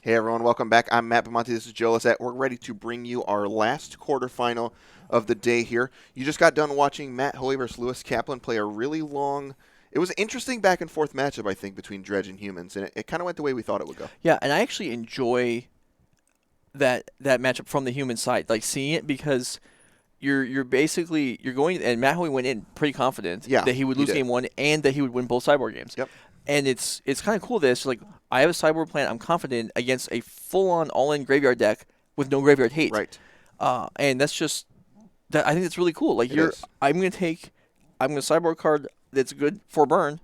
Hey everyone, welcome back. I'm Matt Bamonte. This is Joe Lissette. We're ready to bring you our last quarterfinal of the day here. You just got done watching Matt Hoey versus Lewis Kaplan play a really long. It was an interesting back and forth matchup, I think, between Dredge and Humans, and it kind of went the way we thought it would go. Yeah, and I actually enjoy that matchup from the human side, like seeing it because you're basically going, and Matt Hoey went in pretty confident that he would lose game one and that he would win both sideboard games. Yep. And it's kind of cool that it's like I have a sideboard plan, I'm confident against a full-on all-in graveyard deck with no graveyard hate. Right. And that's just that. I think it's really cool. Like I'm gonna sideboard card that's good for burn,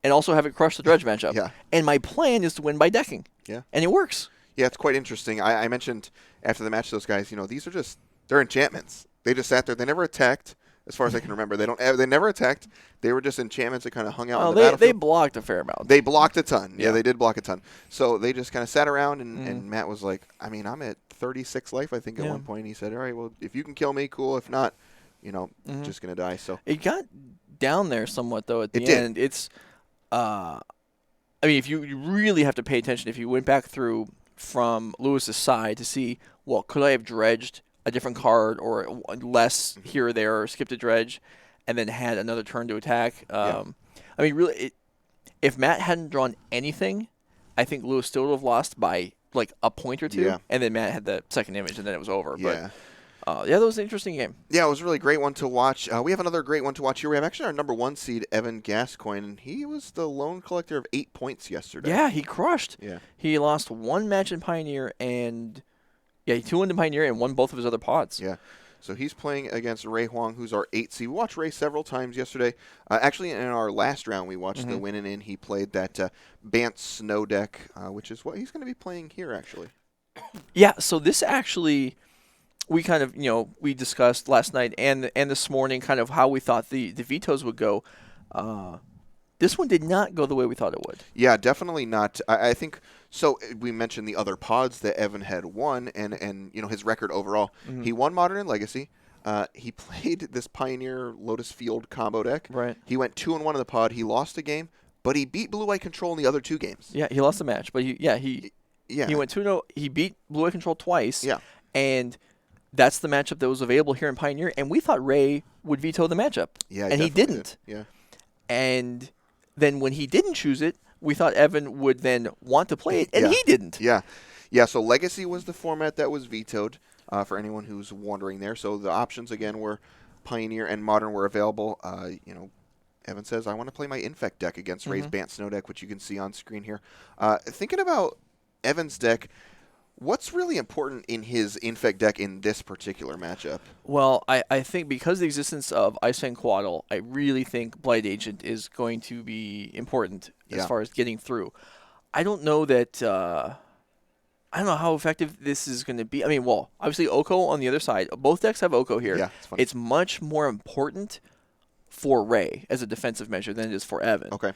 and also have it crush the Dredge matchup. Yeah. And my plan is to win by decking. Yeah. And it works. Yeah, it's quite interesting. I mentioned after the match, those guys, these are they're enchantments. They just sat there. They never attacked, as far as I can remember. They never attacked. They were just enchantments that kind of hung out on the battlefield. They blocked a fair amount. They blocked a ton. Yeah, they did block a ton. So they just kind of sat around, and Matt was like, I'm at 36 life, I think, at one point. He said, all right, well, if you can kill me, cool. If not, just going to die. So it got down there somewhat, though, at the end. It's, if you really have to pay attention, if you went back through from Lewis's side to see, well, could I have dredged a different card or less here or there, or skipped a dredge, and then had another turn to attack? Really, if Matt hadn't drawn anything, I think Lewis still would have lost by like a point or two, and then Matt had the second image, and then it was over. Yeah. But that was an interesting game. Yeah, it was a really great one to watch. We have another great one to watch here. We have actually our number one seed, Evan Gascoigne, and he was the lone collector of 8 points yesterday. Yeah, he crushed. Yeah. He lost one match in Pioneer, and he 2-1 in Pioneer and won both of his other pods. Yeah. So he's playing against Ray Huang, who's our 8 seed. We watched Ray several times yesterday. Actually, in our last round, we watched the win and in. He played that Bant Snow deck, which is what he's going to be playing here, actually. Yeah, so this actually, we kind of, we discussed last night and this morning kind of how we thought the vetoes would go. This one did not go the way we thought it would. Yeah, definitely not. I think, so we mentioned the other pods that Evan had won and his record overall. He won Modern and Legacy. He played this Pioneer Lotus Field combo deck. Right. He went 2-1 in the pod. He lost a game, but he beat Blue White Control in the other 2 games. Yeah, he lost the match, but he went 2-0. He beat Blue White Control twice. Yeah. And that's the matchup that was available here in Pioneer, and we thought Ray would veto the matchup. Yeah, and he didn't. Yeah. And then when he didn't choose it, we thought Evan would then want to play it, and he didn't. Yeah. Yeah, so Legacy was the format that was vetoed, for anyone who's wondering there. So the options, again, were Pioneer and Modern were available. Evan says, I want to play my Infect deck against Ray's Bant Snow deck, which you can see on screen here. Thinking about Evan's deck, what's really important in his Infect deck in this particular matchup? Well, I think because of the existence of Icefang Quaddle, I really think Blight Agent is going to be important as far as getting through. I don't know that I don't know how effective this is going to be. Obviously Oko on the other side. Both decks have Oko here. Yeah, it's funny. It's much more important for Ray as a defensive measure than it is for Evan. Okay.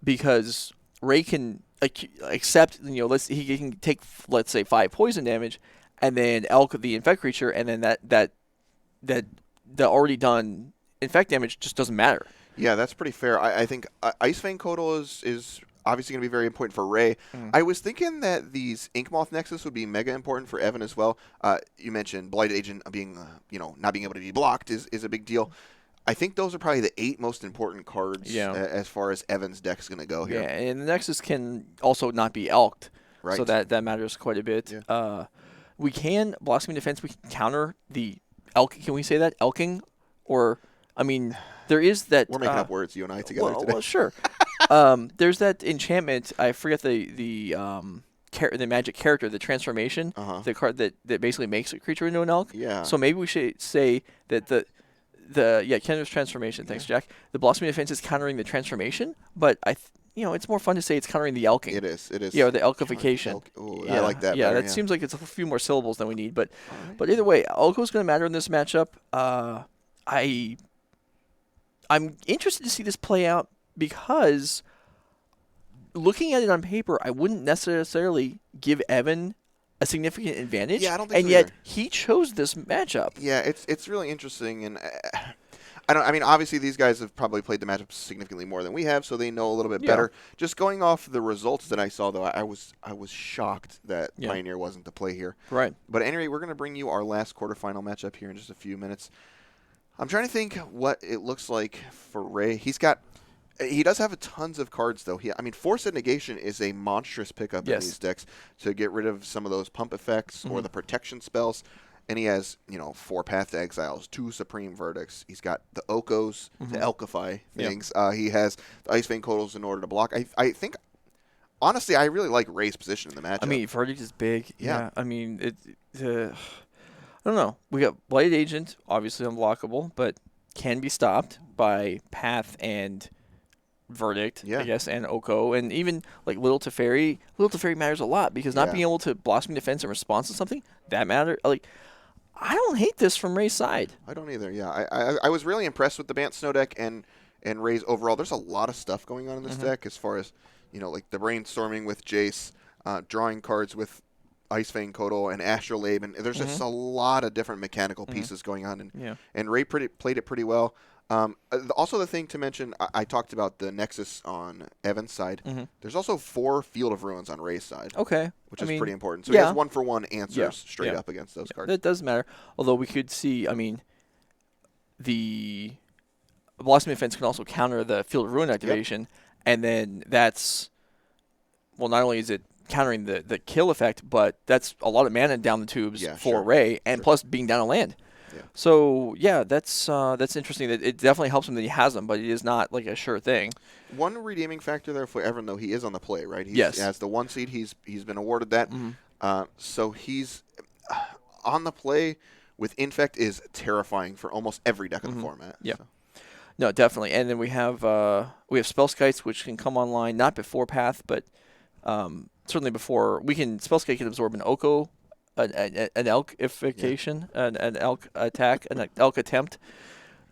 Because Ray can accept, he can take, let's say, 5 poison damage, and then Elk the infect creature, and then that already done infect damage just doesn't matter. Yeah, that's pretty fair. I think Icefang Quaddle is obviously going to be very important for Ray. I was thinking that these Inkmoth Nexus would be mega important for Evan as well. You mentioned Blight Agent being, not being able to be blocked is a big deal. I think those are probably the 8 most important cards as far as Evan's deck's going to go here. Yeah, and the Nexus can also not be elked, so that matters quite a bit. Yeah. We can, Blossoming Defense, we can counter the elk. Can we say that? Elking? Or, there is that... We're making up words, you and I, together today. Well, sure. There's that enchantment, I forget the magic character, the transformation, the card that basically makes a creature into an elk. Yeah. So maybe we should say that Kendra's transformation. Thanks, Jack. The Blossoming Defense is countering the transformation, but it's more fun to say it's countering the elking. It is. Yeah, or the elkification. I like that. Yeah, better, that seems like it's a few more syllables than we need, but either way, Elko's going to matter in this matchup. I'm interested to see this play out because looking at it on paper, I wouldn't necessarily give Evan a significant advantage. Yeah, I don't think and so yet either. he chose this matchup. Yeah, it's really interesting, and I don't. I mean, obviously these guys have probably played the matchup significantly more than we have, so they know a little bit Yeah. better. Just going off the results that I saw, though, I was shocked that Yeah. Pioneer wasn't the play here. Right. But at any rate, we're going to bring you our last quarterfinal matchup here in just a few minutes. I'm trying to think what it looks like for Ray. He does have tons of cards, though. I mean, Force and Negation is a monstrous pickup in these Yes. decks to get rid of some of those pump effects or Mhm. the protection spells. And he has, 4 Path to Exiles, 2 Supreme Verdicts. He's got the Okos to Mhm. Elkify Yep. things. He has the Ice Vein Codals in order to block. I think, honestly, I really like Ray's position in the I matchup. mean, Verdict is big. Yeah. Yeah. I mean, I don't know. We got Blighted Agent, obviously unblockable, but can be stopped by Path and Verdict, I Yeah. guess, and Oko, and even like Little Teferi. Little Teferi matters a lot because not Yeah. being able to Blossoming Defense in response to something that matter. Like, I don't hate this from Ray's side. I don't either. Yeah, I was really impressed with the Bant Snow deck and Ray's overall. There's a lot of stuff going on in this Mhm. deck as far as like the brainstorming with Jace, drawing cards with Ice Fang Kotal and Astrolabe, and there's just Mhm. a lot of different mechanical Mhm. pieces going on, and Yeah. and Ray played it pretty well. Also, the thing to mention, I talked about the Nexus on Evan's side. Mhm. There's also 4 Field of Ruins on Ray's side, Okay. which I is pretty mean, important. So he has yeah. 1-for-1 Yeah. answers straight Yeah. up against those Yeah. cards. That does matter. Although we could see, I mean, the Blossoming Defense can also counter the Field of Ruin Yep. activation, and then that's well, not only is it countering the kill effect, but that's a lot of mana down the tubes Yeah, for sure. Ray, and Sure. plus being down a land. Yeah. So yeah, that's interesting. That it definitely helps him that he has them, but it is not like a sure thing. One redeeming factor there for Evan, though, he is on the play, right? He Yes. has the 1 seed. He's been awarded that. Hmm. So he's on the play with Infect is terrifying for almost every deck in the Hmm. format. Yeah. So. No, definitely. And then we have Spellskites, which can come online not before Path, but certainly before. We can Spellskite can absorb an Oko, an Elkification, an Elk attack, an Elk attempt.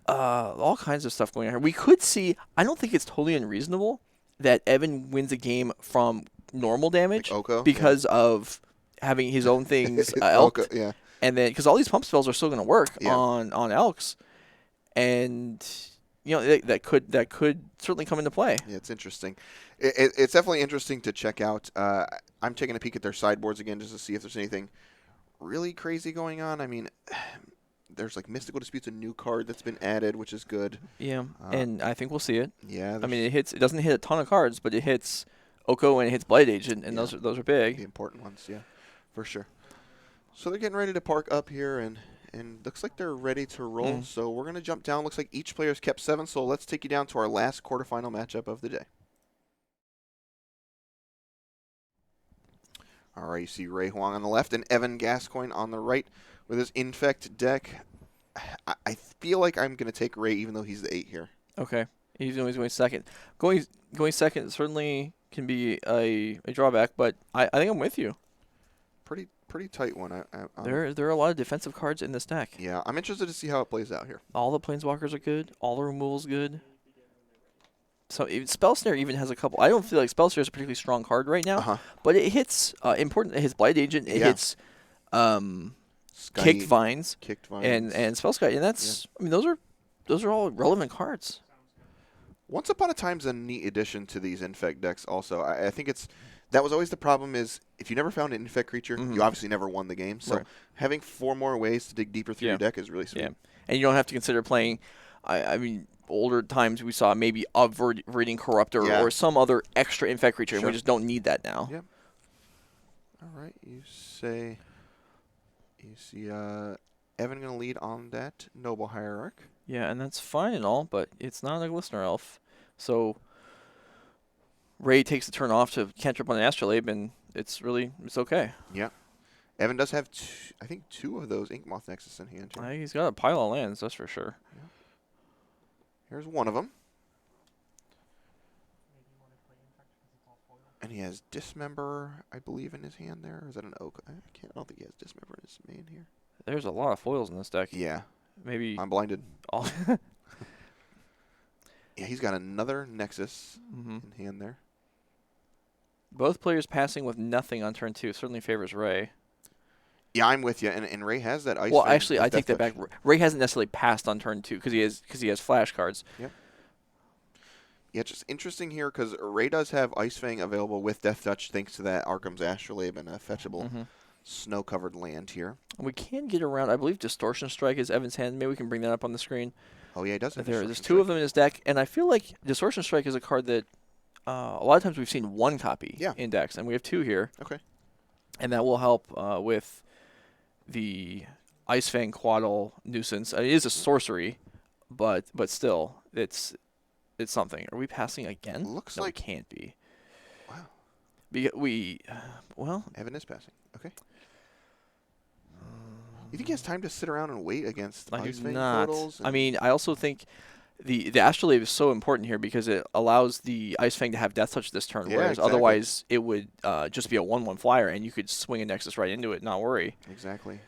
All kinds of stuff going on here. We could see. I don't think it's totally unreasonable that Evan wins a game from normal Like damage Oko, because of having his own things Oko, elked, yeah, and then because all these pump spells are still going to work yeah. on Elks, and that could certainly come into play. Yeah, it's interesting. It's definitely interesting to check out. I'm taking a peek at their sideboards again just to see if there's anything really crazy going on. I mean, there's like Mystical Disputes, a new card that's been added, which is good. Yeah, Uh, and I think we'll see it. Yeah, I mean, it hits. It doesn't hit a ton of cards, but it hits Oko and it hits Blight Agent, and yeah, those are the big. important ones, yeah, for sure. So they're getting ready to park up here, and looks like they're ready to roll. Mm. So we're going to jump down. Looks like each player's kept 7, so let's take you down to our last quarterfinal matchup of the day. All right, you see Ray Huang on the left and Evan Gascoigne on the right with his Infect deck. I feel like I'm going to take Ray even though he's the 8 here. Okay, he's always going second. Going second certainly can be a drawback, but I think I'm with you. Pretty tight one. There are a lot of defensive cards in this deck. Yeah, I'm interested to see how it plays out here. All the Planeswalkers are good. All the removals good. So even Spell Snare even has a couple. I don't feel like Spell Snare is a particularly strong card right now, Uh-huh. but it hits important. It hits Blight Agent. It Yeah. hits Kicked Vines Kicked Vines. and Spellskite, and that's I mean those are all relevant cards. Once Upon a Time's a neat addition to these Infect decks also. I think that was always the problem is if you never found an Infect creature, Mhm. you obviously never won the game. So Right. having 4 more ways to dig deeper through Yeah. your deck is really sweet. Yeah, and you don't have to consider playing. I mean, older times we saw maybe a Viridian Corruptor Yeah. or some other extra Infect creature, and Sure. we just don't need that now. Yeah. All right, you see Evan going to lead on that Noble Hierarch. Yeah, and that's fine and all, but it's not a Glistener Elf. So Ray takes the turn off to cantrip on an Astrolabe, and it's okay. Yeah. Evan does have, I think, 2 of those Ink Moth Nexus in hand. Here. He's got a pile of lands, that's for sure. Here's one of them. And he has Dismember, I believe, in his hand there. Or is that an Oak? I don't think he has Dismember in his main here. There's a lot of foils in this deck. Yeah. Maybe I'm blinded. all. Yeah, he's got another Nexus Hmm. in hand there. Both players passing with nothing on turn 2 certainly favors Ray. Yeah, I'm with you. And Ray has that Ice Well, Fang actually, I with take Death that Touch. back. Ray hasn't necessarily passed on turn 2 because he has flash cards. Yep. Yeah, it's just interesting here because Ray does have Ice Fang available with Death Touch thanks to that Arkham's Astrolabe and a fetchable Hmm. snow-covered land here. We can get around. I believe Distortion Strike is Evan's hand. Maybe we can bring that up on the screen. Oh yeah, he does have There's Distortion two of Strike. them in his deck, and I feel like Distortion Strike is a card that a lot of times we've seen one copy Yeah. in decks, and we have two here, Okay. and that will help with the Ice Fang Quaddle nuisance. It is a sorcery, but still, it's something. Are we passing again? Looks No, we like can't be. wow. Well, Evan is passing. Okay. You think he has time to sit around and wait against I Ice do Fang not. portals? I And mean, I also think the Astrolabe is so important here because it allows the Ice Fang to have Death Touch this turn, yeah, whereas exactly. otherwise it would just be a 1/1 flyer, and you could swing a Nexus right into it, not worry. Exactly.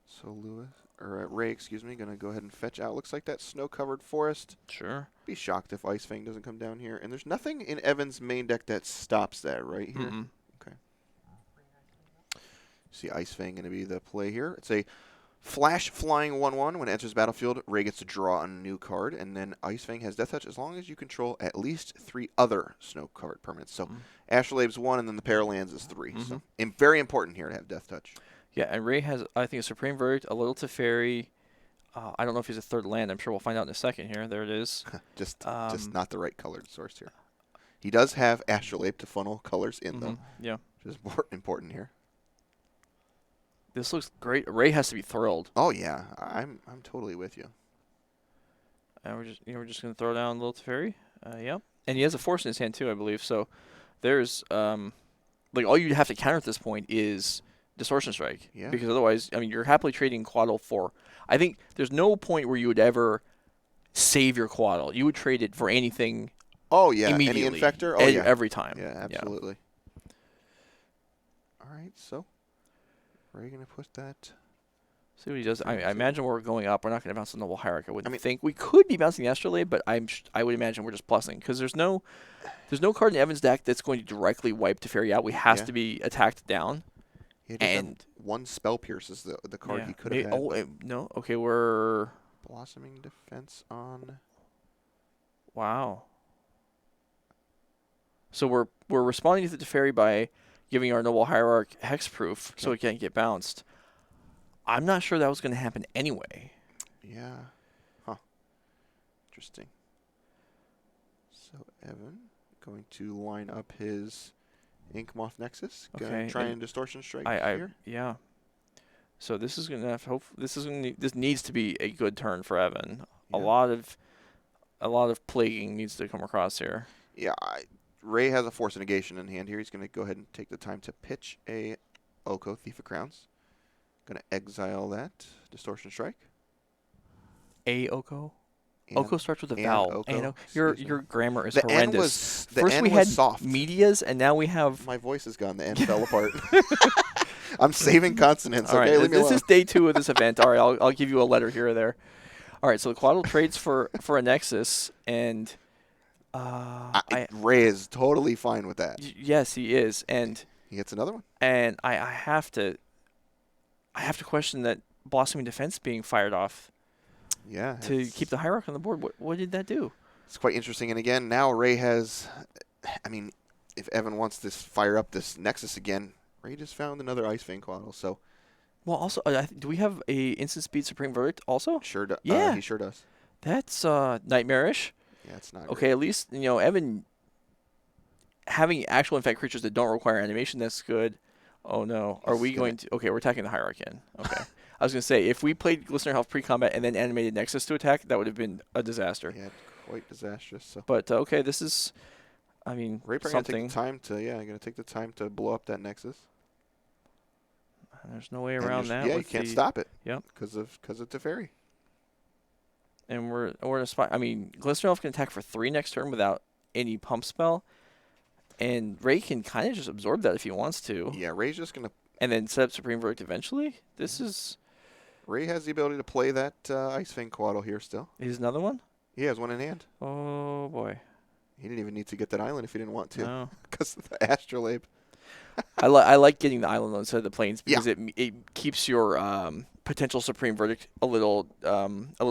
So Ray, excuse me, gonna go ahead and fetch out. Looks like that snow-covered forest. Sure. Be shocked if Ice Fang doesn't come down here. And there's nothing in Evan's main deck that stops that right here. Mm-mm. Okay. See Ice Fang gonna be the play here. It's a flash flying 1/1. When it enters battlefield, Ray gets to draw a new card, and then Ice Fang has Death Touch as long as you control at least 3 other snow-covered permanents. So Astrolabe's 1, and then the Paralands is 3. Mm-hmm. So very important here to have Death Touch. Yeah, and Ray has, I think, a Supreme Verdict, a little Teferi. I don't know if he's a third land. I'm sure we'll find out in a second here. There it is. just not the right colored source here. He does have Astrolabe to funnel colors in, though. Yeah. Which is more important here. This looks great. Ray has to be thrilled. Oh yeah, I'm totally with you. And we're just gonna throw down little Teferi. Yep. And he has a Force in his hand too, I believe. So there's like all you have to counter at this point is Distortion Strike. Yeah. Because otherwise, I mean, you're happily trading Quaddle for. I think there's no point where you would ever save your Quaddle. You would trade it for anything. Oh yeah, Immediately. any infector. Oh yeah, Every time. yeah, absolutely. All right, so Ray gonna put that. See what he does. I imagine we're going up. We're not going to bounce the Noble Hierarch. I wouldn't mean- think we could be bouncing the Astrolabe, but I would imagine we're just plussing because there's no card in Evan's deck that's going to directly wipe Teferi out. We has Yeah. to be attacked down. He does have And- one spell pierce is the card Yeah. he could have had. Oh no. Okay, we're Blossoming Defense on. wow. So we're responding to the Teferi by giving our Noble Hierarch hexproof so Okay. it can't get bounced. I'm not sure that was going to happen anyway. Yeah. Huh. Interesting. So Evan going to line up his Ink Moth Nexus. Gonna Okay, try and and Distortion Strike I here. yeah. So this is gonna this needs to be a good turn for Evan. Yeah. A lot of plaguing needs to come across here. Yeah, Ray has a Force of Negation in hand here. He's going to go ahead and take the time to pitch a Oko, Thief of Crowns. Going to exile that Distortion Strike. Oko. And Oko starts with a and vowel. Oko, Your excuse me. grammar is The N horrendous. was the First N we was had soft. medias, and now we have. My voice is gone. The N fell apart. I'm saving consonants. All right, Okay, leave me this alone. is day 2 of this event. All right, I'll give you a letter here or there. All right, so the Quaddle trades for a Nexus, and Ray is totally fine with that. Yes, he is, and He gets another one. I have to question that Blossoming Defense being fired off Yeah. to keep the Hierarch on the board. What did that do? It's quite interesting. And again, now Ray has. I mean, if Evan wants to fire up this Nexus again, Ray just found another Ice Fang Quaddle. So Well, also, do we have a instant speed Supreme Verdict also? sure, Yeah. he sure does. That's nightmarish. Yeah, it's not. Okay, at least Evan having actual infect creatures that don't require animation. That's good. Oh no, are we going to? Okay, we're attacking the Hierarch in. Okay, I was gonna say if we played Glistener Health pre-combat and then animated Nexus to attack, that would have been a disaster. Yeah, quite disastrous. So But okay, this is, I mean, Ray probably gonna something. take the time to gonna take the time to blow up that Nexus. There's no way And around that. Yeah, you with can't the- stop it. Yep. Because of Teferi. And we're in a spot. I mean, Glistener Elf can attack for 3 next turn without any pump spell, and Ray can kind of just absorb that if he wants to, Yeah, Ray's just gonna. and then set up Supreme Verdict eventually. This is Ray has the ability to play that Ice Fang Quaddle here still. he's another one. He has one in hand. Oh boy, He didn't even need to get that island if he didn't want to. no. Because of the Astrolabe. I like getting the island instead of the plains Yeah, because it keeps your potential supreme verdict a little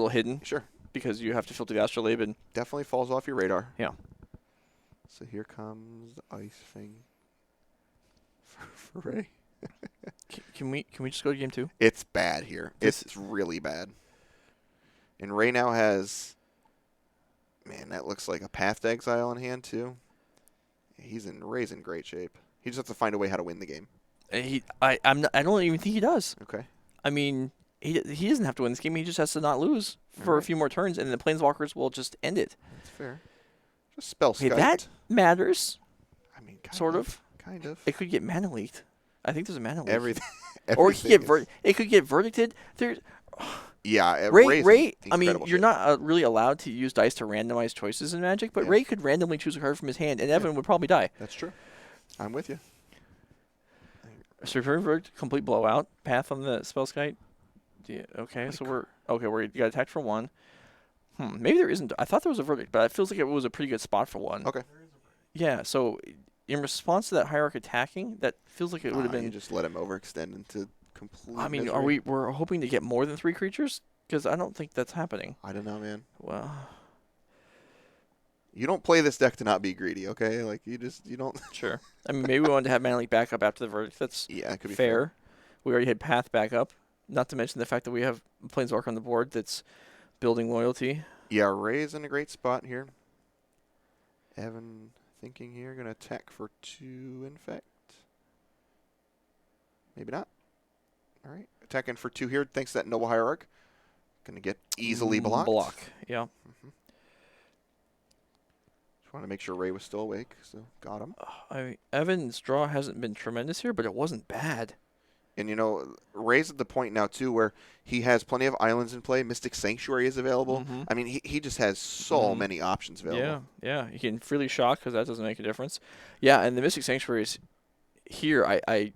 hidden sure. because you have to filter the astrolabe and Definitely falls off your radar. yeah. So here comes the ice thing for Ray. Can we just go to game 2? It's bad here. This It's really bad. And Ray now has, man, that looks like a Path to Exile in hand too. Ray's in great shape. He just has to find a way how to win the game. I don't even think he does. Okay. I mean, he doesn't have to win this game. He just has to not lose All for a right. few more turns, and the Planeswalkers will just end it. That's fair. Just spell Okay, Skite. that matters, I mean, sort of. Kind of. It could get mana leaked. I think there's a mana leak. Everything. Or it could everything get is- it could get verdicted. There's Yeah, Ray. Ray's in I mean, incredible you're shape. not really allowed to use dice to randomize choices in Magic, but Yeah. Ray could randomly choose a card from his hand, and Evan would probably die. That's true. I'm with you. Supreme Verdict, complete blowout. Path on the spell Skite. Yeah, okay, so we got attacked for 1. Maybe there isn't. I thought there was a verdict, but it feels like it was a pretty good spot for 1. Okay. Yeah, so in response to that hierarch attacking, that feels like it would have You been. just let him overextend into complete. I mean, misery. we're hoping to get more than 3 creatures? Because I don't think that's happening. I don't know, man. Well, You don't play this deck to not be greedy, okay? Like you don't. sure. I mean, maybe we wanted to have mana leak backup after the verdict. That's Yeah, it could be fair. We already had Path backup. Not to mention the fact that we have Planeswalker on the board that's building loyalty. Yeah, Ray's in a great spot here. Evan thinking here, gonna attack for 2 infect. Maybe not. All right, attacking for 2 here. Thanks to that Noble Hierarch. Gonna get easily blocked. Block, yeah. Just want to make sure Ray was still awake, so got him. Evan's draw hasn't been tremendous here, but it wasn't bad. And Ray's at the point now too where he has plenty of islands in play. Mystic Sanctuary is available. Mhm. I mean, he just has so many options available. Yeah. You can freely shock because that doesn't make a difference. Yeah, and the Mystic Sanctuaries here, I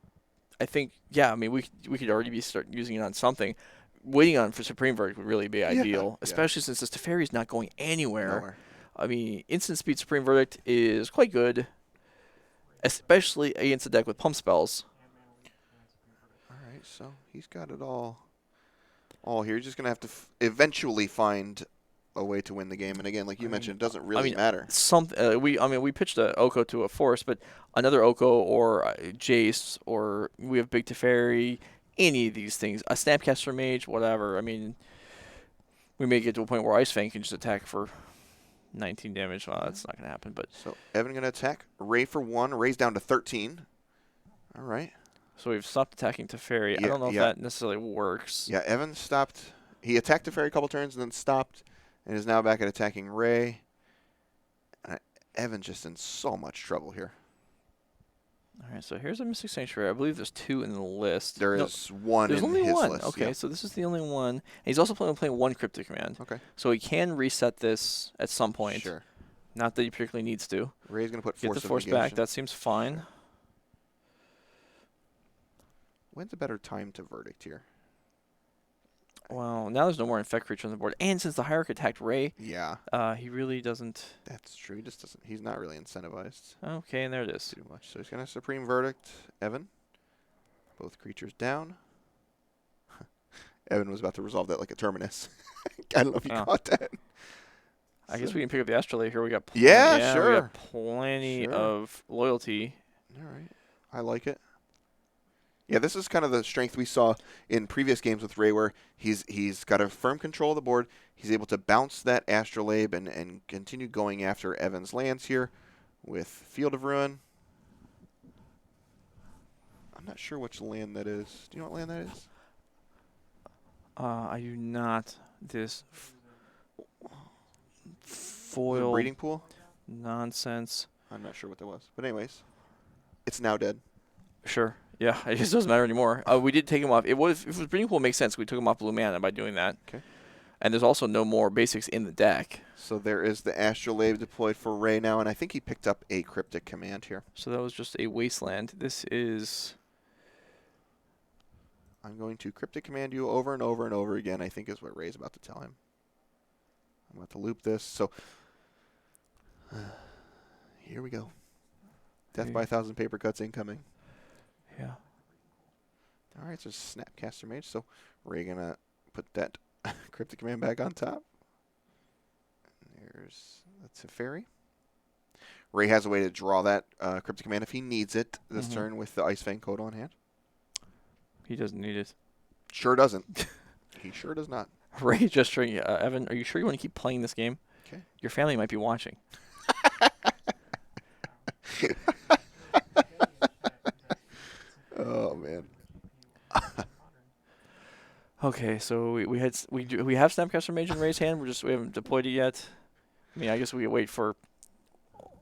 think, yeah, I mean, we could already be start using it on something. Waiting on for Supreme Verdict would really be ideal, yeah. especially since this Teferi's not going anywhere. Nowhere. I mean, instant speed Supreme Verdict is quite good, especially against a deck with pump spells. All right, so he's got it all here. He's just gonna have to eventually find a way to win the game. And again, like you mentioned, it doesn't really matter. We pitched a Oko to a Force, but another Oko or Jace, or we have Big Teferi, any of these things, a Snapcaster Mage, whatever. I mean, we may get to a point where Ice Fang can just attack for 19 damage. Well, that's not gonna happen. But So Evan gonna attack Ray for 1. Ray's down to 13. All right. so we've stopped attacking Teferi. I Yeah, don't know if yeah. that necessarily works. Yeah, Evan stopped. He attacked Teferi a couple turns and then stopped, and is now back at attacking Ray. Evan's just in so much trouble here. All right, so here's a Mystic Sanctuary. I believe there's 2 in the list. There No, is one there's in only his one. list. Okay, yeah. so this is the only one. And he's also playing 1 Cryptic Command. Okay. So he can reset this at some point. Sure. Not that he particularly needs to. Ray's gonna put Get force the of Force back. negation. That seems fine. When's a better time to verdict here? Well, now there's no more Infect creature on the board. And since the Hierarch attacked Ray, Yeah, he really doesn't... that's true. He just doesn't. He's not really incentivized Okay, and there it is. too much. So he's gonna supreme verdict Evan. Both creatures down. Evan was about to resolve that like a terminus. I don't know if you Oh. caught that. I guess we can pick up the Astrolabe here. We got Yeah, We sure. got plenty Sure. of loyalty. All right. I like it. Yeah, this is kind of the strength we saw in previous games with Ray, where he's got a firm control of the board. He's able to bounce that Astrolabe and continue going after Evan's lands here with Field of Ruin. I'm not sure which land that is. Do you know what land that is? I do not. This Was it foil Breeding Pool? nonsense. I'm not sure what that was. But anyways, it's now dead. Sure. Yeah, it just doesn't matter anymore. We did take him off. If it was Breeding Pool, makes sense. We took him off blue mana by doing that. Okay. And there's also no more basics in the deck. So there is the Astrolabe deployed for Ray now, and I think he picked up a Cryptic Command here. So that was just a wasteland. This is... I'm going to Cryptic Command you over and over and over again, I think is what Ray's about to tell him. I'm about to loop this. So here we go. Death Okay. by a Thousand Paper Cuts incoming. right, so Snapcaster Mage. So Ray gonna put that Cryptic Command back on top. There's that's a fairy. Ray has a way to draw that Cryptic Command if he needs it this turn with the Ice Fang Code on hand. He doesn't need it. Sure doesn't. He sure does not. Ray gesturing, Evan, are you sure you want to keep playing this game? Okay. Your family might be watching. Oh man. Okay, so we have Snapcaster Mage in Ray's hand. We haven't deployed it yet. I mean, I guess we wait for.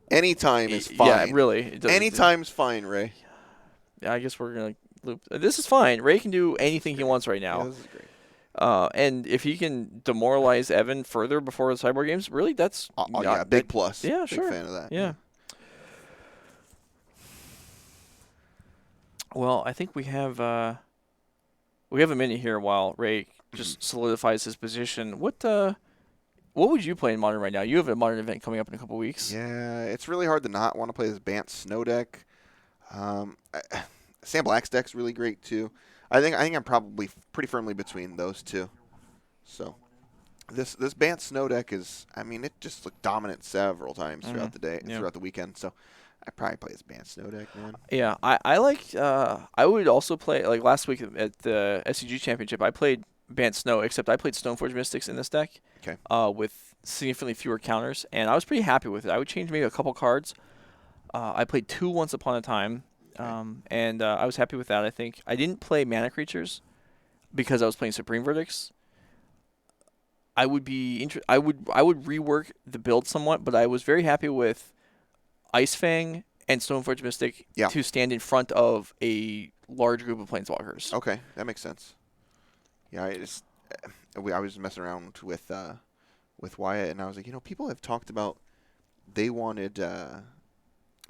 Anytime is fine. Yeah, really. Anytime's fine, Ray. Yeah, I guess we're gonna loop. This is fine. Ray can do anything he wants right Yeah, now. this is great. And if he can demoralize Evan further before the sideboard games, really, that's yeah, big plus. Yeah, big sure. fan of that. Yeah. Well, I think we have a minute here while Ray just solidifies his position. What would you play in Modern right now? You have a Modern event coming up in a couple weeks. Yeah, it's really hard to not want to play this Bant Snow deck. Sam Black's deck's really great too. I think I'm probably pretty firmly between those two. So this Bant Snow deck is, I mean, it just looked dominant several times throughout the day, throughout the weekend. So I probably play this Bant Snow deck, man. Yeah, I like. I would also play, like last week at the SCG Championship. I played Bant Snow, except I played Stoneforge Mystics in this deck. Okay. With significantly fewer counters, and I was pretty happy with it. I would change maybe a couple cards. I played 2 Once Upon a Time, and I was happy with that. I think I didn't play Mana Creatures because I was playing Supreme Verdicts. I would I would rework the build somewhat, but I was very happy with Ice Fang and Stoneforge Mystic to stand in front of a large group of Planeswalkers. Okay, that makes sense. Yeah, I was messing around with Wyatt, and I was like, people have talked about they wanted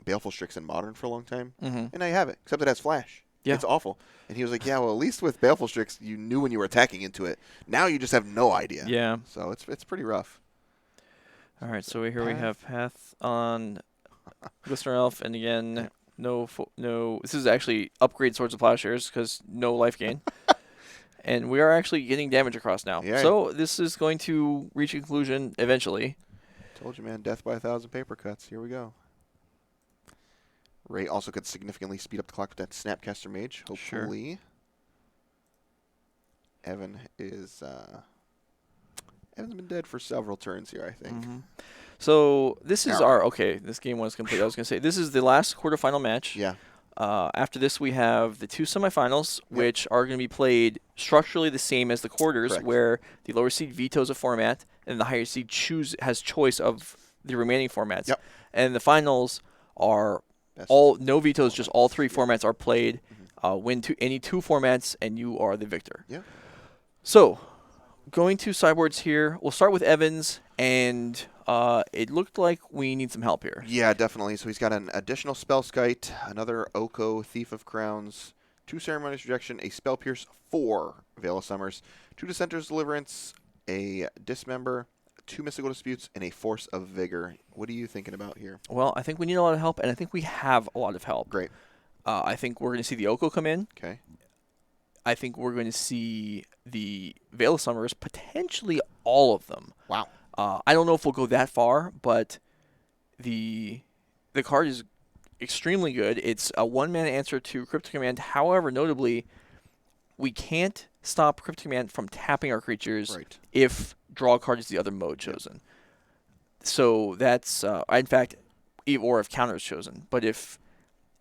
Baleful Strix in Modern for a long time, and I have it, except it has Flash. Yeah. It's awful. And he was like, yeah, well, at least with Baleful Strix, you knew when you were attacking into it. Now you just have no idea. Yeah. So it's pretty rough. All right, so here we have Path on Glistener Elf, and again, no. This is actually upgrade Swords of Plowshares because no life gain. And we are actually getting damage across now. Yeah. So this is going to reach a conclusion eventually. Told you, man. Death by 1,000 paper cuts. Here we go. Ray also could significantly speed up the clock with that Snapcaster Mage. Hopefully. Sure. Evan is... Evan's been dead for several turns here, I think. So this is this game was complete. I was going to say, this is the last quarterfinal match. Yeah. After this, we have the 2 semifinals, which are going to be played structurally the same as the quarters, where the lower seed vetoes a format, and the higher seed has choice of the remaining formats. Yep. And the finals are no vetoes, just all 3 formats are played. Win any 2 formats, and you are the victor. Yeah. So, going to sideboards here, we'll start with Evans, and it looked like we need some help here. Yeah, definitely. So he's got an additional Spellskite, another Oko, Thief of Crowns, 2 Ceremonious Rejection, a Spell Pierce, 4 Veil of Summers, 2 Dissenter's Deliverance, a Dismember, 2 Mystical Disputes, and a Force of Vigor. What are you thinking about here? Well, I think we need a lot of help, and I think we have a lot of help. Great. I think we're going to see the Oko come in. Okay. I think we're going to see the Veil of Summers, potentially all of them. Wow. I don't know if we'll go that far, but the card is extremely good. It's a 1-mana answer to Cryptic Command. However, notably, we can't stop Cryptic Command from tapping our creatures if draw a card is the other mode chosen. So that's, in fact, or if counter is chosen. But if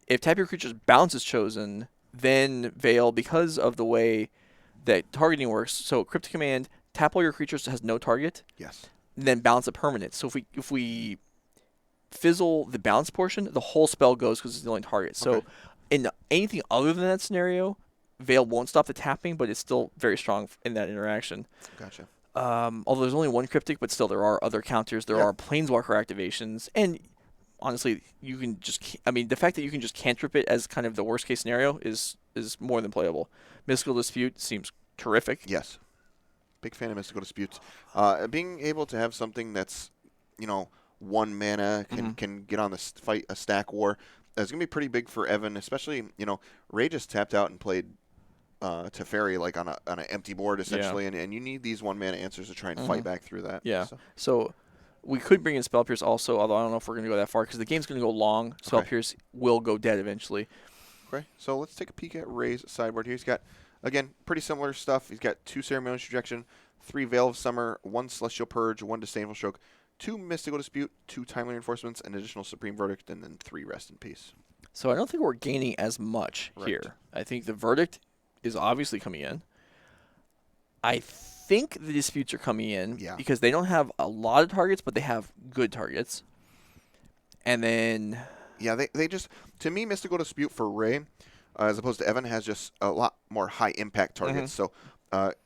tap your creatures bounce is chosen, then Veil, because of the way that targeting works, so Cryptic Command, tap all your creatures has no target. Yes. Then bounce a permanent. So if we fizzle the bounce portion, the whole spell goes because it's the only target. So in anything other than that scenario, Veil won't stop the tapping, but it's still very strong in that interaction. Gotcha. Although there's only 1 cryptic, but still there are other counters. There are Planeswalker activations, and honestly, you can just. I mean, the fact that you can just cantrip it as kind of the worst case scenario is more than playable. Mystical Dispute seems terrific. Yes. Big fan of Mystical Disputes. Being able to have something that's, 1 mana can get on the fight a stack war is going to be pretty big for Evan, especially, Ray just tapped out and played Teferi like on an empty board Yeah. essentially, and you need these 1-mana answers to try and Hmm. fight back through that. Yeah. So So we could bring in Spell Pierce also, although I don't know if we're going to go that far because the game's going to go long. Spell okay, Pierce will go dead eventually. okay. So let's take a peek at Ray's sideboard here. He's got again pretty similar stuff. He's got 2 Ceremonious Rejection, 3 Veil of Summer, 1 Celestial Purge, 1 Disdainful Stroke, 2 Mystical Dispute, 2 Timely Reinforcements, an additional Supreme Verdict, and then 3 Rest in Peace. So I don't think we're gaining as much Right. here. I think the Verdict is obviously coming in. I think the disputes are coming in Yeah. because they don't have a lot of targets, but they have good targets. And then, Yeah, they just to me Mystical Dispute for Ray, as opposed to Evan, has just a lot more high impact targets. So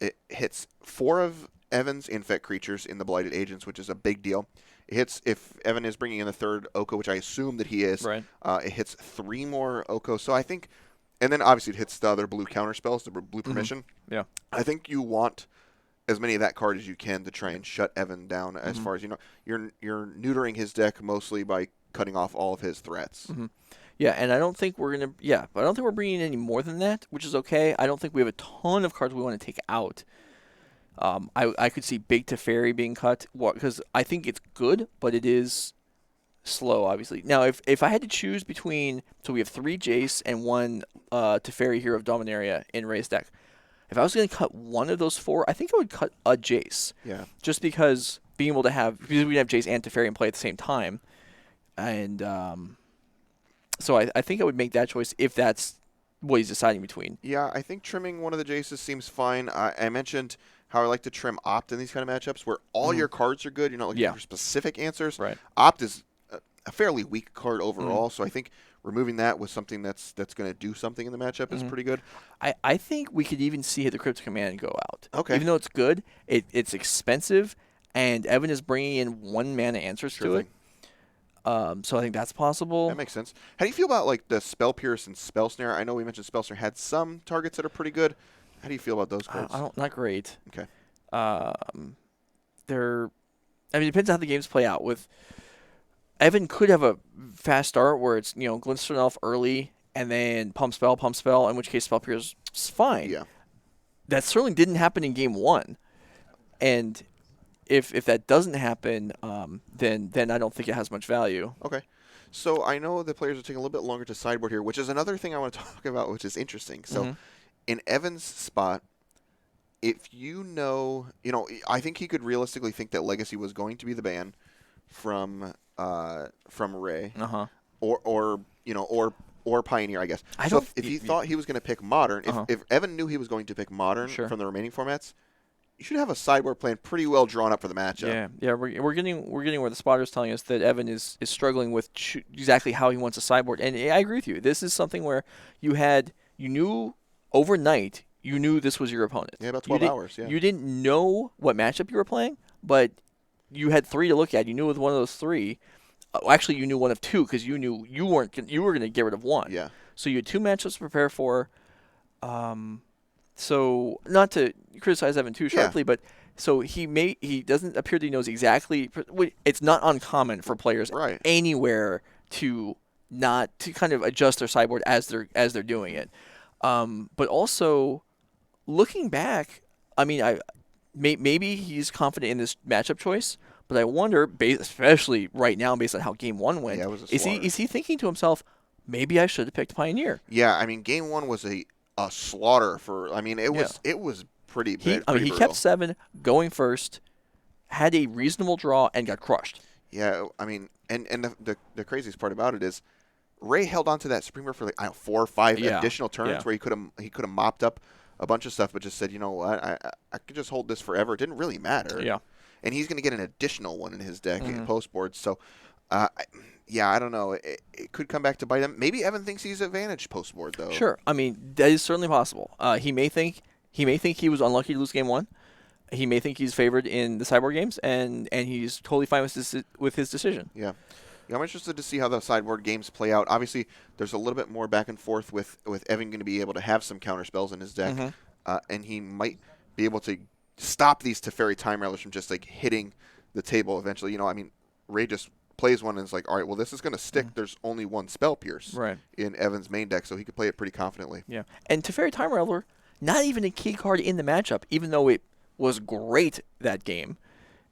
it hits 4 of Evan's infect creatures in the Blighted Agents, which is a big deal. It hits if Evan is bringing in the 3rd Oko, which I assume that he is. right? It hits 3 more Oko. So I think, and then obviously it hits the other blue counter spells, the blue permission. Yeah. I think you want as many of that card as you can to try and shut Evan down. As far as you're neutering his deck mostly by cutting off all of his threats. Yeah, and I don't think we're gonna. Yeah, but I don't think we're bringing in any more than that, which is okay. I don't think we have a ton of cards we want to take out. I could see Big Teferi being cut because I think it's good, but it is slow, obviously. Now, if I had to choose between, so we have 3 Jace and 1 Teferi Hero of Dominaria in Ray's deck. If I was going to cut one of those 4, I think I would cut a Jace. Yeah. Just because being able to because we have Jace and Teferi in play at the same time. And so I think I would make that choice if that's what he's deciding between. Yeah, I think trimming one of the Jaces seems fine. I mentioned how I like to trim Opt in these kind of matchups where all your cards are good. You're not looking for specific answers. Right. Opt is a fairly weak card overall, so I think removing that with something that's going to do something in the matchup is pretty good. I think we could even see the Cryptic Command go out. Okay. Even though it's good, it's expensive, and Evan is bringing in 1 mana answers to it. So I think that's possible. That makes sense. How do you feel about like the Spell Pierce and Spell Snare? I know we mentioned Spell Snare had some targets that are pretty good. How do you feel about those cards? Not great. Okay. They're. I mean, it depends on how the games play out. With Evan could have a fast start where it's Glinster Elf early and then pump spell, in which case Spell Pierce is fine. Yeah. That certainly didn't happen in game 1, and if that doesn't happen, then I don't think it has much value. Okay. So I know the players are taking a little bit longer to sideboard here, which is another thing I want to talk about, which is interesting. So in Evan's spot, if I think he could realistically think that Legacy was going to be the ban from Ray, or Pioneer, I guess. If he thought he was going to pick Modern, if Evan knew he was going to pick Modern from the remaining formats, you should have a sideboard plan pretty well drawn up for the matchup. Yeah. We're getting where the spotter's telling us that Evan is struggling with exactly how he wants a sideboard, and I agree with you. This is something where you knew overnight. You knew this was your opponent. Yeah, about 12 hours, yeah. You didn't know what matchup you were playing, but you had 3 to look at. You knew with one of those 3. Actually, you knew one of 2 because you knew you were going to get rid of 1. Yeah. So you had 2 matchups to prepare for. So not to criticize Evan too sharply, but so he doesn't appear that he knows exactly. It's not uncommon for players anywhere to kind of adjust their sideboard as they're doing it. But also looking back, I mean, maybe he's confident in this matchup choice, but I wonder, especially right now, based on how Game 1 went, is he thinking to himself, maybe I should have picked Pioneer? Yeah, I mean, Game 1 was a slaughter for. I mean, it was pretty bad. He kept 7 going first, had a reasonable draw, and got crushed. Yeah, I mean, and the craziest part about it is Ray held on to that Supreme for like 4 or 5 additional turns where he could have mopped up a bunch of stuff, but just said, you know what, I could just hold this forever. It didn't really matter. Yeah, and he's going to get an additional one in his deck in post board. So, I don't know. It could come back to bite him. Maybe Evan thinks he's advantaged post board though. Sure. I mean, that is certainly possible. He may think he was unlucky to lose game 1. He may think he's favored in the sideboard games, and he's totally fine with his decision. Yeah. I'm interested to see how the sideboard games play out. Obviously, there's a little bit more back and forth with Evan going to be able to have some counter spells in his deck, and he might be able to stop these Teferi Time Railers from just like hitting the table eventually. I mean, Ray just plays one and is like, all right, well, this is going to stick. There's only one Spell Pierce in Evan's main deck, so he could play it pretty confidently. Yeah, and Teferi Time Rattler Not even a key card in the matchup, even though it was great that game.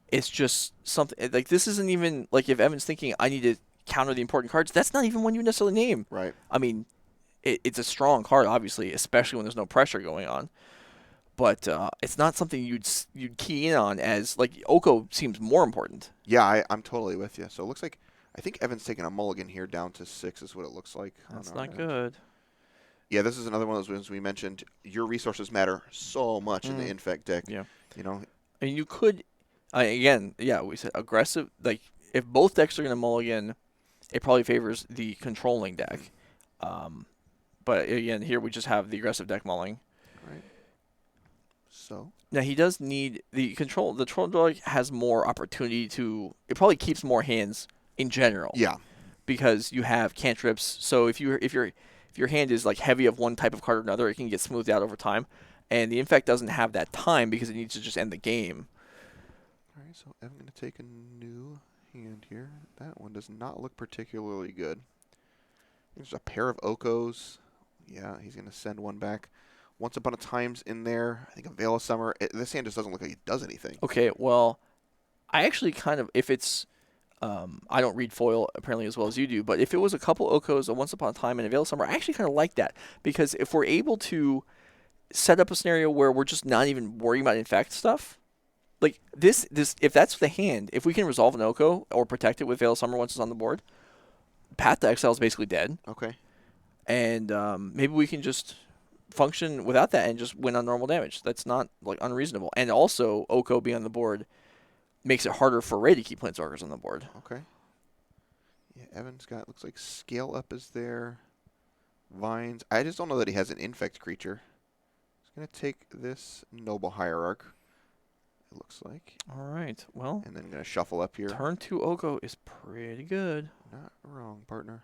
It's just something like this isn't even like if Evan's thinking I need to counter the important cards. That's not even one you necessarily name. Right. I mean, it's a strong card, obviously, especially when there's no pressure going on. But it's not something you'd key in on as like Oko seems more important. Yeah, I'm totally with you. So it looks like I think Evan's taking a mulligan here down to 6 is what it looks like on That's our not end. good. Yeah, this is another one of those ones we mentioned. Your resources matter so much in the Mm, infect deck. yeah, You know, I mean you could again, yeah, we said aggressive. Like if both decks are gonna mulligan, it probably favors the controlling mhm, deck. Um, but again, here we just have the aggressive deck mulling. right? So, Now he does need the control. The troll dog has more opportunity to. It probably keeps more hands in general yeah. because you have cantrips. So if your hand is like heavy of one type of card or another, it can get smoothed out over time. And the infect doesn't have that time because it needs to just end the game. All right, so I'm going to take a new hand here. That one does not look particularly good. There's a pair of Okos. Yeah, he's going to send one back. Once Upon a Time's in there. I think a Veil of Summer. This hand just doesn't look like it does anything. Okay, well, I actually kind of if it's I don't read foil apparently as well as you do, but if it was a couple Okos, a Once Upon a Time, and a Veil of Summer, I actually kind of like that because if we're able to set up a scenario where we're just not even worrying about infect stuff. Like this if that's the hand, if we can resolve an Oko or protect it with Veil of Summer once it's on the board, Path to Exile is basically dead, Okay. and maybe we can just function without that and just win on normal damage. That's not like unreasonable. And also Oko being on the board makes it harder for Ray to keep Planeswalkers on the board. Okay. Yeah, Evan's got, looks like Scale Up is there. Vines. I just don't know that he has an infect creature. He's going to take this Noble Hierarch, it looks like. All right. Well, And then going to shuffle up here. turn two Oko is pretty good. Not wrong, partner.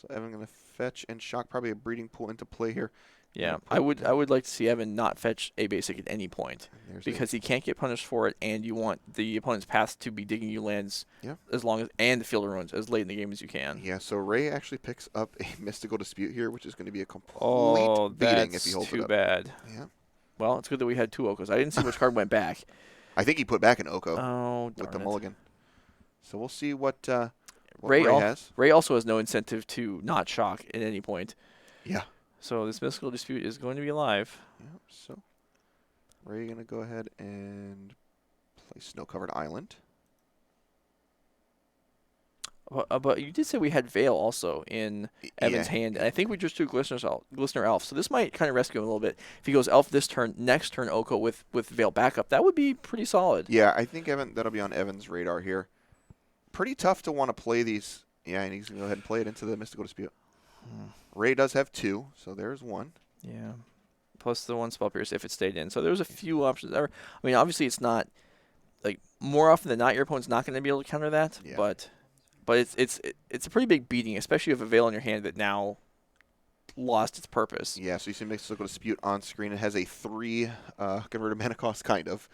So Evan going to fetch and shock, probably a breeding pool into play here. Yeah, I would like to see Evan not fetch a basic at any point because he can't get punished for it, and you want the opponent's path to be digging you lands Yeah. as long as and the field of ruins as late in the game as you can. Yeah, so Ray actually picks up a Mystical Dispute here, which is going to be a complete Oh, beating if he that's holds it too up. bad. Yeah. Well, it's good that we had two Okos. I didn't see which card went back. I think he put back an Oko Oh, with the darn it. mulligan. So we'll see what Ray, Ray has. Ray also has no incentive to not shock at any point. Yeah. So this mystical dispute is going to be alive. Yeah. So Ray going to go ahead and play Snow-Covered Island. But you did say we had Veil also in Evan's hand, and I think we just took Glistener Elf. So this might kind of rescue him a little bit. If he goes Elf this turn, next turn Oko with Veil backup, that would be pretty solid. Yeah, I think that'll be on Evan's radar here. Pretty tough to want to play these. Yeah, and he's going to go ahead and play it into the Mystical Dispute. Ray does have two, so there's one. Yeah. Plus the one Spell Pierce if it stayed in. So there's a few options there. I mean, obviously it's not like more often than not your opponent's not going to be able to counter that, Yeah. but it's a pretty big beating, especially if you have a Veil in your hand that now lost its purpose. Yeah, so you see Mystical Dispute on screen. It has a 3 converted mana cost, kind of.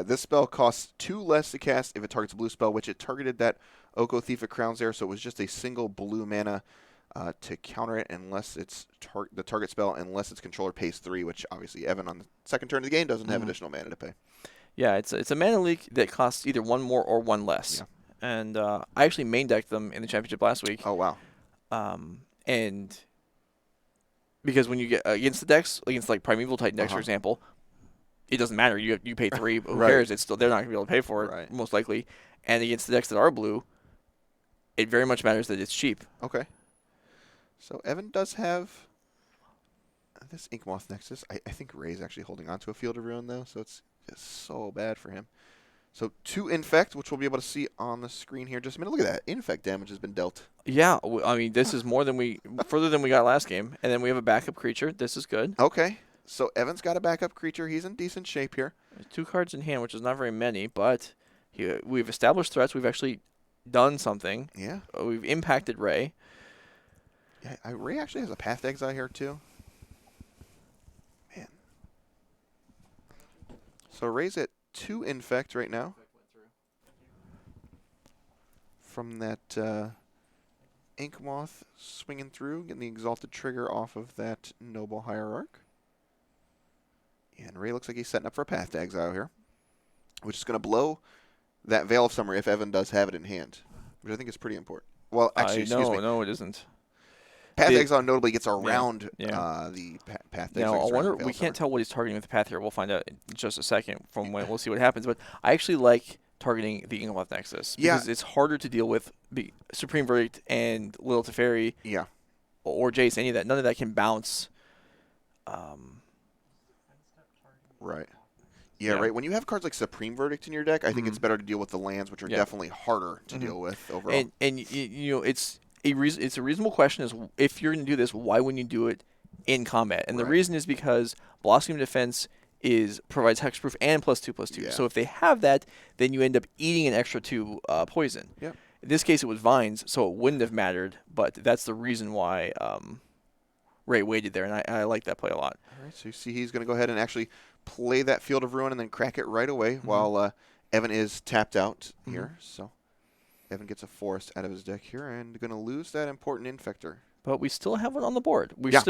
This spell costs 2 less to cast if it targets a blue spell, which it targeted that Oko Thief of Crowns there, so it was just a single blue mana to counter it unless it's the target spell, unless its controller pays 3, which obviously Evan on the second turn of the game doesn't have additional mana to pay. Yeah, it's a mana leak that costs either one more or one less. Yeah. And I actually main decked them in the championship last week. Oh, wow. And because when you get against the decks, against like Primeval Titan decks, for example, it doesn't matter. You pay 3. Who Right. cares? It's still they're not gonna be able to pay for it Right. most likely. And against the decks that are blue, it very much matters that it's cheap. Okay. So Evan does have this Inkmoth Nexus. I think Ray's actually holding on to a Field of Ruin, though, so it's just so bad for him. So 2 Infect, which we'll be able to see on the screen here in just a minute. Look at that. Infect damage has been dealt. Yeah, I mean this is more than further than we got last game. And then we have a backup creature. This is good. Okay. So Evan's got a backup creature. He's in decent shape here. There's 2 cards in hand, which is not very many, but we've established threats. We've actually done something. Yeah. We've impacted Ray. Yeah, Ray actually has a Path to Exile here, too. Man. So Ray's at 2 Infect right now. From that Inkmoth swinging through, getting the Exalted Trigger off of that Noble Hierarch. And Ray looks like he's setting up for a Path to Exile here, which is going to blow that Veil of Summer if Evan does have it in hand, which I think is pretty important. Well, actually, I excuse me. no, it isn't. Path to The Exile notably gets yeah around yeah. the Path to Now Exile I gets around wonder. the Veil We of Summer. can't tell what he's targeting with the path here. We'll find out in just a second from when we'll see what happens. But I actually like targeting the Inglenoth Nexus Yeah, because it's harder to deal with Supreme Verdict and Little Teferi yeah, or Jace. Any of that, none of that can bounce. Um, right. Yeah, yeah. right. When you have cards like Supreme Verdict in your deck, I think hmm it's better to deal with the lands, which are Yeah. definitely harder to hmm deal with overall. And you know it's a reasonable question is if you're going to do this, why wouldn't you do it in combat? And the Right. reason is because Blossoming Defense provides hexproof and +2/+2. Yeah. So if they have that, then you end up eating an extra 2 poison. Yep. In this case, it was vines, so it wouldn't have mattered. But that's the reason why Ray waited there, and I like that play a lot. All right. So you see, he's going to go ahead and actually play that Field of Ruin and then crack it right away hmm while Evan is tapped out hmm here. So Evan gets a Forest out of his deck here and going to lose that important Infector. But we still have one on the board. Yeah.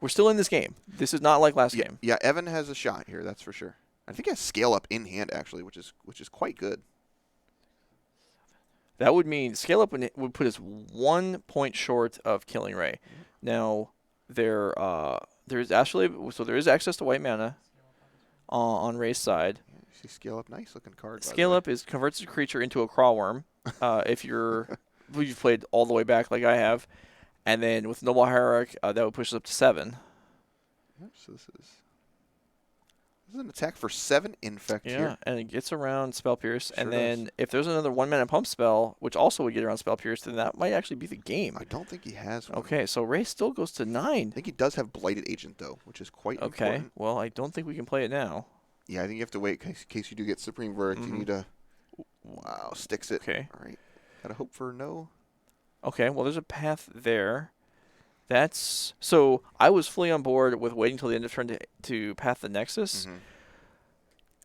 We're still in this game. This is not like last Yeah. game. Yeah. Evan has a shot here. That's for sure. I think he has Scale Up in hand actually, which is quite good. That would mean scale up would put us 1 point short of killing Ray. Now there's actually there is access to white mana on Ray's side. Yeah, you see Scale Up, nice looking card. By the Scale way. up is converts a creature into a crawl worm. If you've played all the way back like I have, and then with Noble Hierarch that would push us up to 7. Yep, so this is an attack for 7 Infect Yeah, here. and it gets around Spell Pierce, Sure and then does. if there's another 1 mana pump spell, which also would get around Spell Pierce, then that might actually be the game. I don't think he has one. Okay, so Ray still goes to 9. I think he does have Blighted Agent though, which is quite Okay, important. well, I don't think we can play it now. Yeah, I think you have to wait in case you do get Supreme Verdict. You Mhm. need to. Wow, sticks it. Okay. All right. Gotta hope for no. Okay, well, there's a path there. That's so I was fully on board with waiting till the end of turn to path the Nexus. Mm-hmm.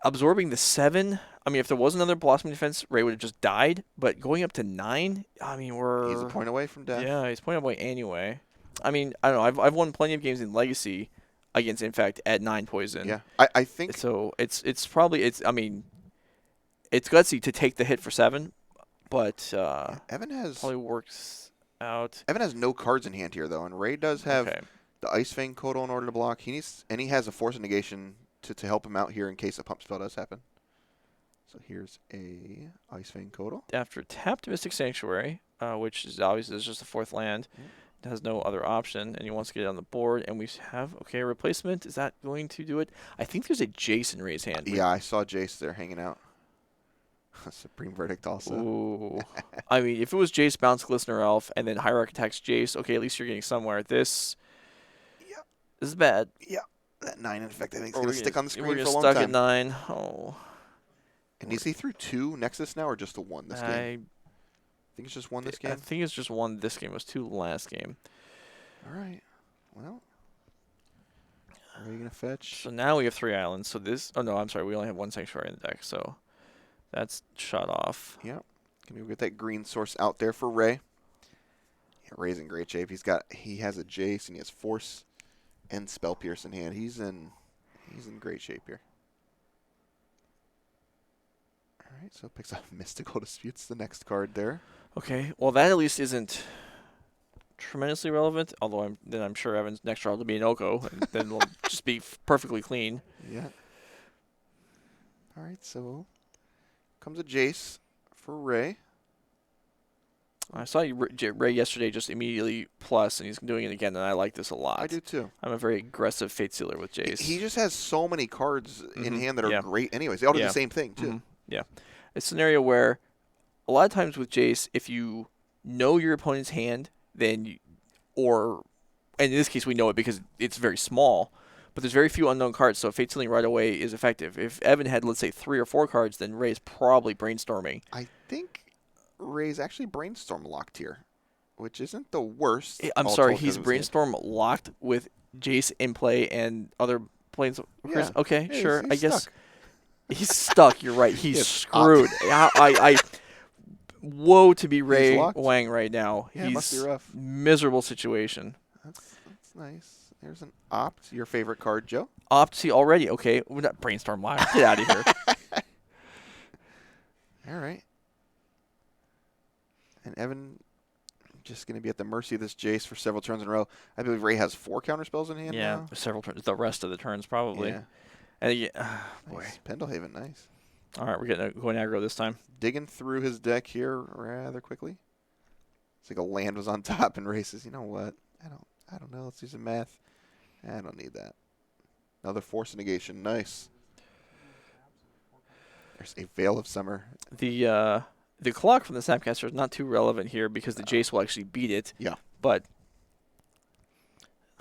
Absorbing the 7. I mean, if there was another Blossoming Defense, Ray would have just died. But going up to 9, I mean, He's a point away from death. yeah, he's point away anyway. I mean, I don't know. I've won plenty of games in Legacy against Infect at 9 poison. Yeah, I think. So it's probably I mean, it's gutsy to take the hit for 7, but Yeah, Evan has probably works out. no cards in hand here though, and Ray does have Okay. the Ice Fang Kodo in order to block. He has a Force of Negation to help him out here in case a pump spell does happen. So here's a Ice Fang Kodo. After tapped Mystic Sanctuary, which is obviously is just the 4th land, it has no other option, and he wants to get it on the board. And we have a replacement. Is that going to do it? I think there's a Jason Ray's hand. Yeah, I saw Jace there hanging out. Supreme Verdict also. Ooh. I mean, if it was Jace, Bounce, Glistener Elf, and then Hierarch attacks Jace, okay, at least you're getting somewhere. This is bad. Yeah, that 9 Infect I think is Or going we're to stick on the screen we're for a gonna long stuck time. at 9. Oh. And is he through 2 Nexus now or just the 1 this game? I think it's just 1 this I game. think it's just 1 this game. It was 2 last game. All right. Well, are you going to fetch? So now we have 3 islands. So this... Oh, no, I'm sorry. We only have 1 Sanctuary in the deck, so that's shut off. Yeah. Can we get that green source out there for Ray? Yeah, Ray's in great shape. He has a Jace and he has Force and Spell Pierce in hand. He's in great shape here. All right, so picks up Mystical Disputes, the next card there. Okay, well, that at least isn't tremendously relevant, although I'm sure Evan's next draw will be an Oko, and then we'll just be perfectly clean. Yeah. All right, so comes a Jace for Ray. I saw Ray yesterday just immediately plus, and he's doing it again, and I like this a lot. I do too. I'm a very aggressive Fate Sealer with Jace. He just has so many cards in hand that are Yeah. great anyways. They all do Yeah. the same thing too. Yeah. It's a scenario where a lot of times with Jace, if you know your opponent's hand, then and in this case we know it because it's very small, but there's very few unknown cards, so Fate Sealing right away is effective. If Evan had, let's say, 3 or 4 cards, then Ray's probably brainstorming. I think Ray's actually Brainstorm locked here, which isn't the worst. I'm all sorry, told, 'cause he's of his hand. brainstorm locked with Jace in play and other planes. Yeah. Okay, Yeah, sure. he's I guess stuck. he's stuck. You're right. He's Yes, screwed. I woe to be Ray locked. Wang right now. Yeah, it he's must be rough. miserable situation. That's nice. There's an Opt, your favorite card, Joe. Opti already. Okay, we're not Brainstorm Live. Get out of here. All right. And Evan just going to be at the mercy of this Jace for several turns in a row. I believe Ray has 4 counter spells in hand Yeah, now. several turns. The rest of the turns probably. Yeah. And boy. Nice. Pendlehaven, nice. All right, we're going aggro this time. Digging through his deck here rather quickly. It's like a land was on top and Ray says, you know what? I don't know. Let's do some math. I don't need that. Another Force Negation. Nice. There's a Veil of Summer. The clock from the Snapcaster is not too relevant here because the Jace will actually beat it. Yeah. But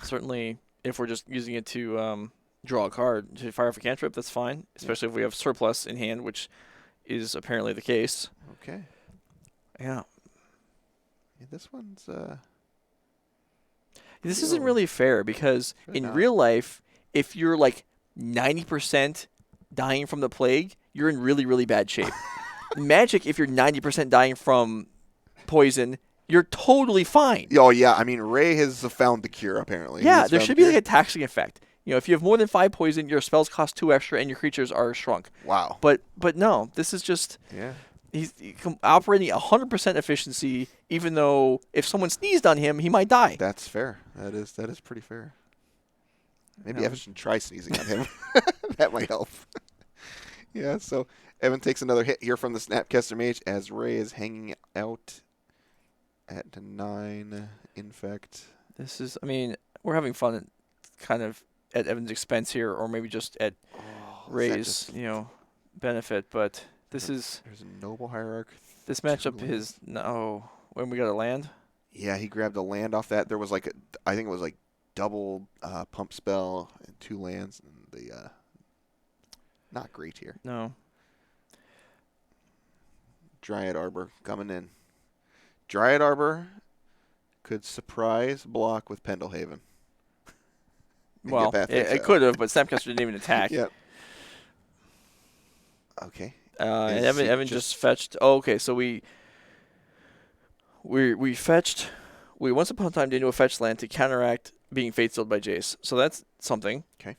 certainly, if we're just using it to draw a card to fire off a cantrip, that's fine. Especially if we have surplus in hand, which is apparently the case. Okay. Yeah. This one's This isn't really fair because really in not. real life, if you're like 90% dying from the plague, you're in really, really bad shape. Magic, if you're 90% dying from poison, you're totally fine. Oh yeah, I mean Ray has found the cure apparently. Yeah, there should be like a taxing effect. You know, if you have more than 5 poison, your spells cost 2 extra and your creatures are shrunk. Wow. But no, this is just he's operating 100% efficiency, even though if someone sneezed on him, he might die. That's fair. That is pretty fair. Maybe No. Evan should try sneezing on him. That might help. Yeah, so Evan takes another hit here from the Snapcaster Mage as Ray is hanging out at 9 infect. This is, I mean, we're having fun kind of at Evan's expense here, or maybe just at Ray's, benefit, but this is... There's a Noble Hierarch. This matchup is... No. When we got a land? Yeah, he grabbed a land off that. There was like, I think it was like double pump spell and 2 lands. And the not great here. No. Dryad Arbor coming in. Dryad Arbor could surprise block with Pendlehaven. Well, it could have, but Snapcaster didn't even attack. Yep. Okay. And Evan just fetched. Oh, okay, so we fetched. We once upon a time did into a fetch land to counteract being fate sealed by Jace. So that's something. Okay.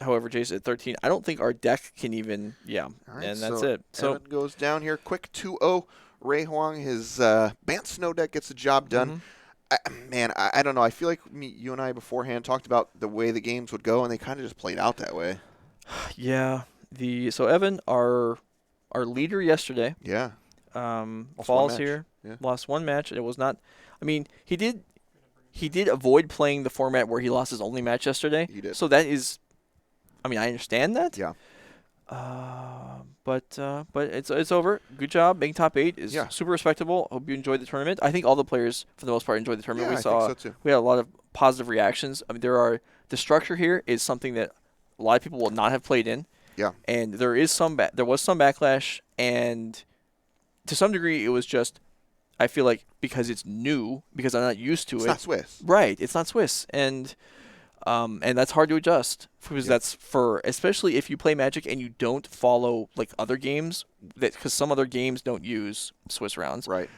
However, Jace at 13. I don't think our deck can even. Yeah. Right, and that's it. So Evan goes down here. Quick 2-0. Ray Huang, his Bant Snow deck gets the job done. I don't know. I feel like you and I beforehand talked about the way the games would go, and they kind of just played out that way. Yeah. So Evan, our leader yesterday. Yeah. Falls here. Yeah. Lost 1 match. It was not. I mean, he did avoid playing the format where he lost his only match yesterday. He did. So that is. I mean, I understand that. Yeah. But it's over. Good job. Being top 8 is super respectable. Hope you enjoyed the tournament. I think all the players, for the most part, enjoyed the tournament. Yeah, I think so too. We had a lot of positive reactions. I mean, the structure here is something that a lot of people will not have played in. Yeah. And there was some backlash, and to some degree, it was just, I feel like because it's new, because I'm not used to it. It's not Swiss. Right. It's not Swiss, and that's hard to adjust because that's especially if you play Magic and you don't follow like other games because some other games don't use Swiss rounds. Right.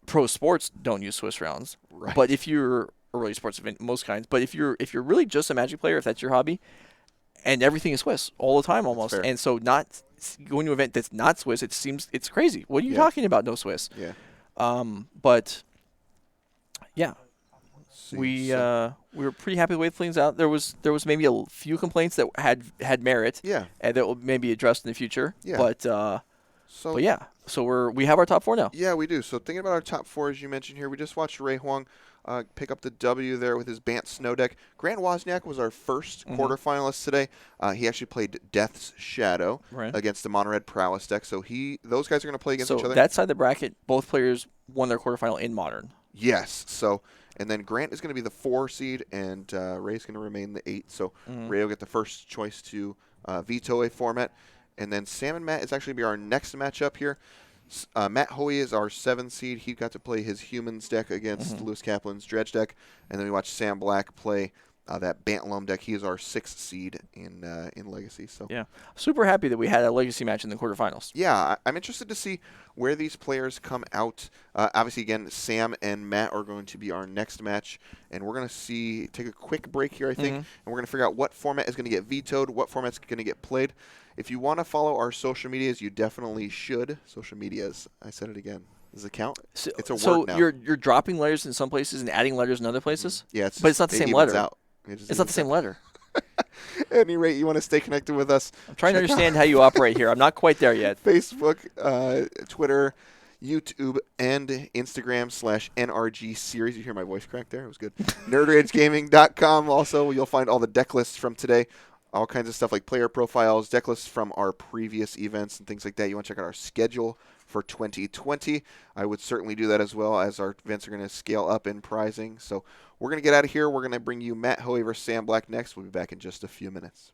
Pro sports don't use Swiss rounds. Right. But if you're or really sports event most kinds, but if you're really just a Magic player, if that's your hobby, and everything is Swiss all the time almost, and so not going to an event that's not Swiss, it's crazy. What are you talking about? No Swiss. Yeah. But yeah. We were pretty happy with the way things out. There was maybe a few complaints that had merit. Yeah. And that will maybe addressed in the future. Yeah. But yeah. So we have our top 4 now. Yeah, we do. So thinking about our top 4, as you mentioned here, we just watched Ray Huang pick up the W there with his Bant Snow deck. Grant Wozniak was our first quarterfinalist today. He actually played Death's Shadow against the Mono Red Prowess deck. So those guys are going to play against each other. So that side of the bracket, both players won their quarterfinal in Modern. Yes. So. And then Grant is going to be the 4 seed, and Ray's going to remain the 8. So Ray will get the first choice to veto a format. And then Sam and Matt is actually going to be our next matchup here. Matt Hoey is our 7 seed. He got to play his Humans deck against Lewis Kaplan's Dredge deck. And then we watched Sam Black play that Bantlome deck. He is our 6th seed in Legacy. So Yeah, super happy that we had a legacy match in the quarterfinals. yeah, I'm interested to see where these players come out. Obviously, again, Sam and Matt are going to be our next match, and we're going to take a quick break here, I think, Mm-hmm. and we're going to figure out what format is going to get vetoed, what format's going to get played. If you want to follow our social medias, you definitely should. Social medias, I said it again. Does it count? So, It's a word so now. you're dropping letters in some places and adding letters in other places, Yeah, it's but it's just, not the it same evens letter. out. It just It's not the evens same out. letter. At any rate, you want to stay connected with us. I'm trying to Check out understand how you operate here. I'm not quite there yet. Facebook, Twitter, YouTube, and Instagram/NRG series. You hear my voice crack there? It was good. NerdRageGaming.com. Also, you'll find all the deck lists from today. All kinds of stuff like player profiles, deck lists from our previous events, and things like that. You want to check out our schedule for 2020. I would certainly do that as well, as our events are going to scale up in prizing. So we're going to get out of here. We're going to bring you Matt Hoey versus Sam Black next. We'll be back in just a few minutes.